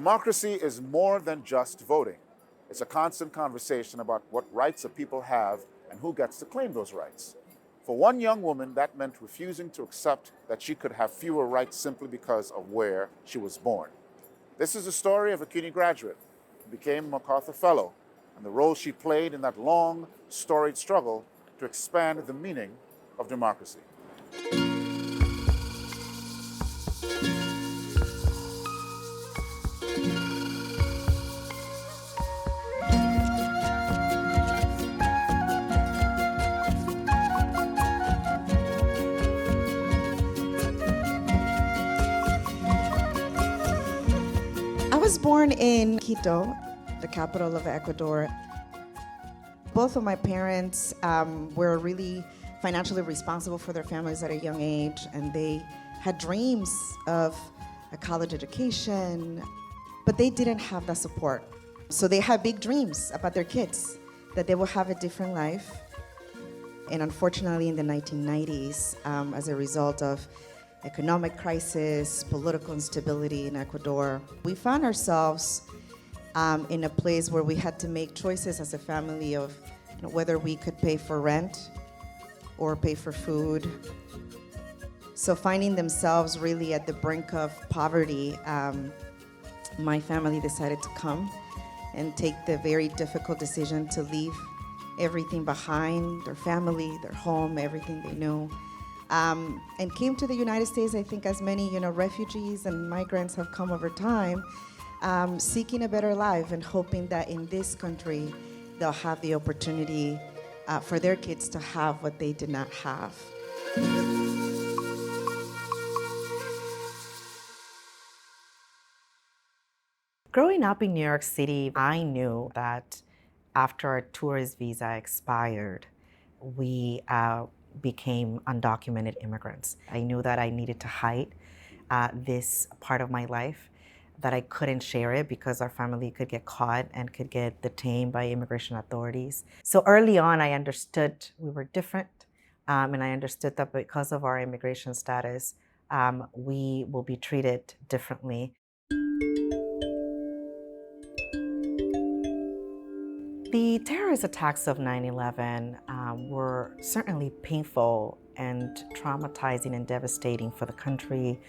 Democracy is more than just voting. It's a constant conversation about what rights a people have and who gets to claim those rights. For one young woman, that meant refusing to accept that she could have fewer rights simply because of where she was born. This is the story of a CUNY graduate who became a MacArthur Fellow and the role she played in that long, storied struggle to expand the meaning of democracy. I was born in Quito, the capital of Ecuador. Both of my parents were really financially responsible for their families at a young age, and they had dreams of a college education, but they didn't have that support. So they had big dreams about their kids, that they will have a different life. And unfortunately, in the 1990s, as a result of economic crisis, political instability in Ecuador, we found ourselves in a place where we had to make choices as a family of whether we could pay for rent or pay for food. So finding themselves really at the brink of poverty, my family decided to come and take the very difficult decision to leave everything behind, their family, their home, everything they knew. And came to the United States, I think as many refugees and migrants have come over time, seeking a better life and hoping that in this country they'll have the opportunity for their kids to have what they did not have. Growing up in New York City, I knew that after our tourist visa expired, we became undocumented immigrants. I knew that I needed to hide this part of my life, that I couldn't share it because our family could get caught and could get detained by immigration authorities. So early on, I understood we were different, and I understood that because of our immigration status, we will be treated differently. The terrorist attacks of 9/11 were certainly painful and traumatizing and devastating for the country,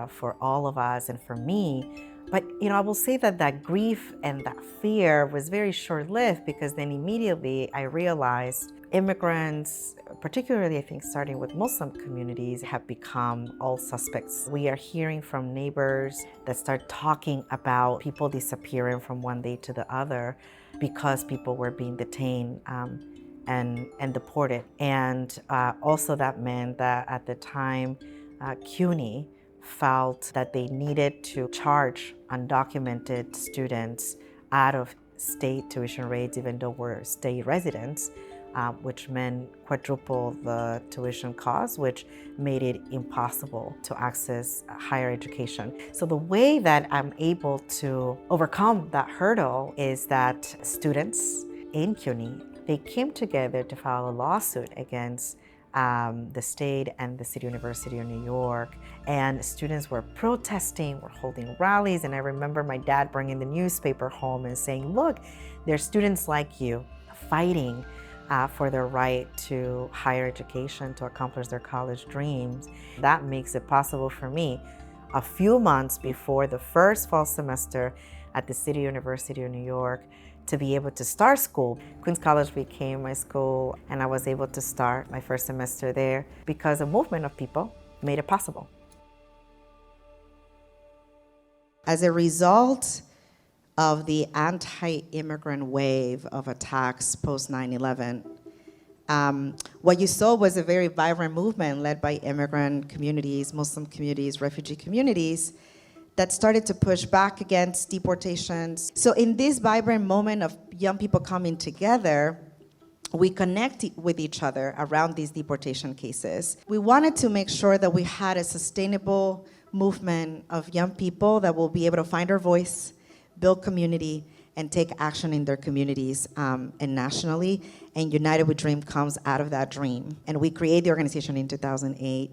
for all of us and for me. But I will say that that grief and that fear was very short-lived, because then immediately I realized immigrants, particularly I think starting with Muslim communities, have become all suspects. We are hearing from neighbors that start talking about people disappearing from one day to the other because people were being detained and deported. And also that meant that at the time, CUNY felt that they needed to charge undocumented students out of state tuition rates, even though we're state residents, which meant quadruple the tuition cost, which made it impossible to access higher education. So the way that I'm able to overcome that hurdle is that students in CUNY, they came together to file a lawsuit against the state and the City University of New York, and students were protesting, were holding rallies, and I remember my dad bringing the newspaper home and saying, look, there's students like you fighting for their right to higher education, to accomplish their college dreams. That makes it possible for me, a few months before the first fall semester at the City University of New York, to be able to start school. Queens College became my school, and I was able to start my first semester there because a movement of people made it possible. As a result of the anti-immigrant wave of attacks post 9/11, what you saw was a very vibrant movement led by immigrant communities, Muslim communities, refugee communities, that started to push back against deportations. So in this vibrant moment of young people coming together, we connected with each other around these deportation cases. We wanted to make sure that we had a sustainable movement of young people that will be able to find our voice, build community, and take action in their communities and nationally. And United We Dream comes out of that dream. And we created the organization in 2008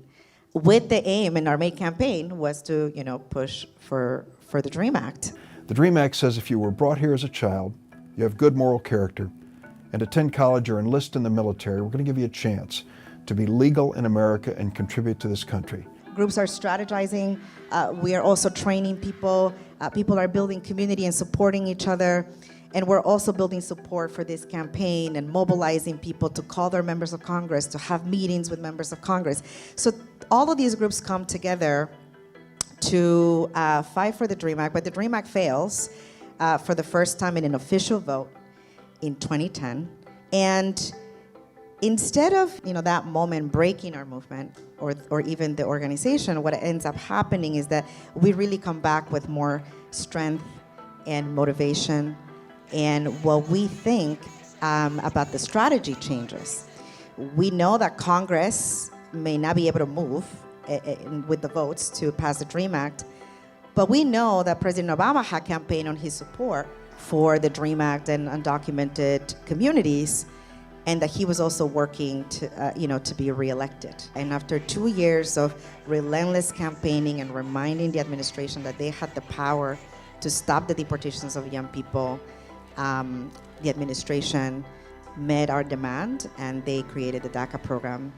with the aim, and our main campaign was to push for the DREAM Act. The DREAM Act says if you were brought here as a child, you have good moral character, and attend college or enlist in the military, we're going to give you a chance to be legal in America and contribute to this country. Groups are strategizing. We are also training people. People are building community and supporting each other. And we're also building support for this campaign and mobilizing people to call their members of Congress, to have meetings with members of Congress. So all of these groups come together to fight for the DREAM Act, but the DREAM Act fails for the first time in an official vote in 2010. And instead of that moment breaking our movement or even the organization, what ends up happening is that we really come back with more strength and motivation and what we think about the strategy changes. We know that Congress may not be able to move with the votes to pass the DREAM Act, but we know that President Obama had campaigned on his support for the DREAM Act and undocumented communities, and that he was also working to be reelected. And after 2 years of relentless campaigning and reminding the administration that they had the power to stop the deportations of young people, the administration met our demand, and they created the DACA program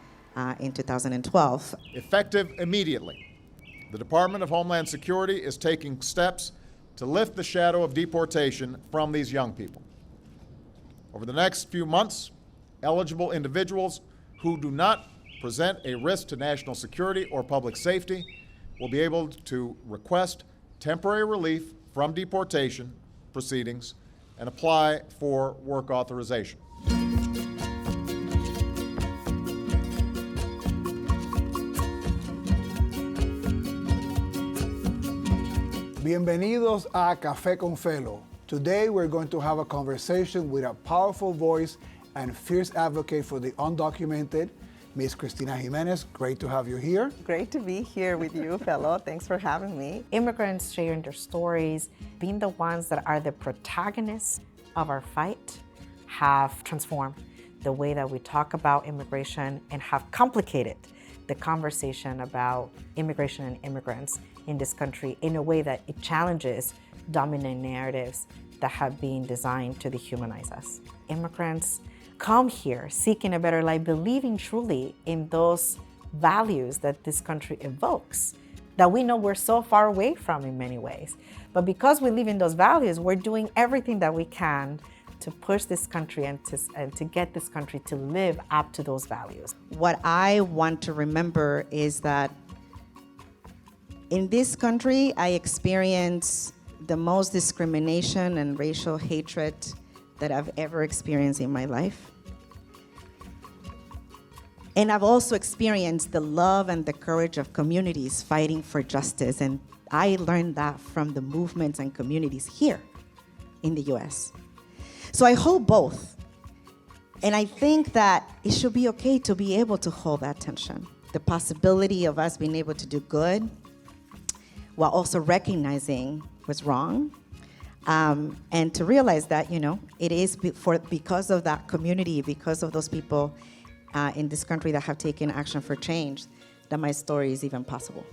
in 2012. Effective immediately, the Department of Homeland Security is taking steps to lift the shadow of deportation from these young people. Over the next few months, eligible individuals who do not present a risk to national security or public safety will be able to request temporary relief from deportation proceedings and apply for work authorization. Bienvenidos a Café con Felo. Today we're going to have a conversation with a powerful voice and fierce advocate for the undocumented, Ms. Cristina Jiménez. Great to have you here. Great to be here with you, fellow. Thanks for having me. Immigrants sharing their stories, being the ones that are the protagonists of our fight, have transformed the way that we talk about immigration and have complicated the conversation about immigration and immigrants in this country in a way that it challenges dominant narratives that have been designed to dehumanize us. Immigrants come here seeking a better life, believing truly in those values that this country evokes, that we know we're so far away from in many ways. But because we live in those values, we're doing everything that we can to push this country and to get this country to live up to those values. What I want to remember is that in this country, I experienced the most discrimination and racial hatred that I've ever experienced in my life. And I've also experienced the love and the courage of communities fighting for justice. And I learned that from the movements and communities here in the US. So I hold both. And I think that it should be okay to be able to hold that tension. The possibility of us being able to do good while also recognizing what's wrong. And to realize that, it is because of that community, because of those people in this country that have taken action for change, that my story is even possible.